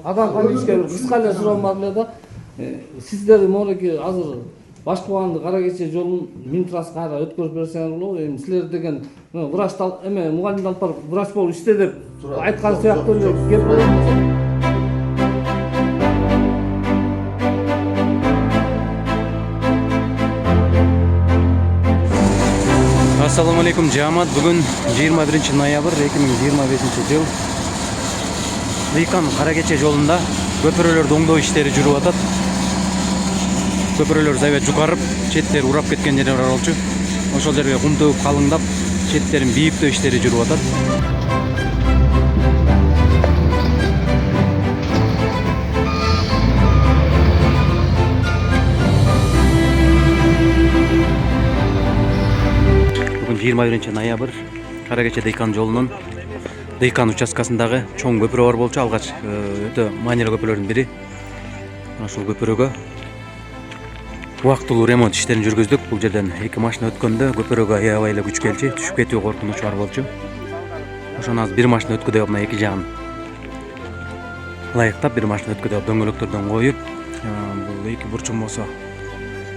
Адам комиссия кыска эле суроом бар эле да. Сиздер молеки азыр баш тубанды Кара Кече жолун Минтранс кайра өткөрүп берсеңер болобу. Эми силер деген врач эме мугалимди алып барып врач болуп иште деп айткан сыяктуу эле кеп болот. Assalamu alaikum jamat. Bugün 21 noyabr 2025 yıl. Dıykan Kara Keçe жолунда көпүрөлөр доңдоо иштери жүрүп атат. Көпүрөлөр зайбет жукарып, четтери урап кеткен жери бар болчу. Ошол жерге кум төгүп калыңдап, четтерин бийиптөө иштери жүрүп атат. Бүгүн 21 ноябрь Кара Keçе Дыйкан жолунун Дыйкан участкасындагы чоң көпүрө бар болчу. Алгач өтө маанилүү көпүрөлөрдүн бири. Ошол көпүрөгө убактылуу ремонт иштерин жүргүздүк. Бул жерден эки машина өткөндө көпүрөгө аябай эле күч келчү, түшүп кетүү коркунучу бар болчу. Ошону азыр бир машина өткөдөй мына эки жагын ылайыктап, бир машина өткөдөй дөңгөлөктөрдөн коюп, бул эки бурчун болсо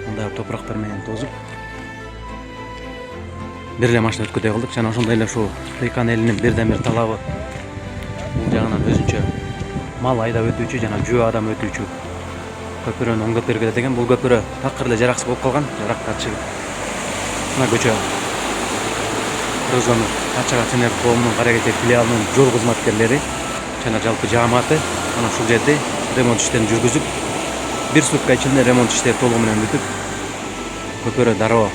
мындай топурактар менен тозуп бир эле машина өткөдөй кылдык. Жана ошондой эле ушул Дыйкан элинин бирден бир талабы бул жагынан өзүнчө мал айдап өтүүчү жана жөө адам өтүүчү көпүрөнү оңдоп бергиле деген. Бул көпүрө такыр эле жараксыз болуп калган. Жаракка чыгып мына көчө Кыргызстан Ачага Сенер коомунун Кара Keçе филиалынын жол кызматкерлери жана жалпы жааматы ana ушул жерде ремонт иштерин жүргүзүп, бир сутка ичинде ремонт иштери толугу менен бүтүп, көпүрө дароо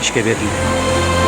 ишке берилди.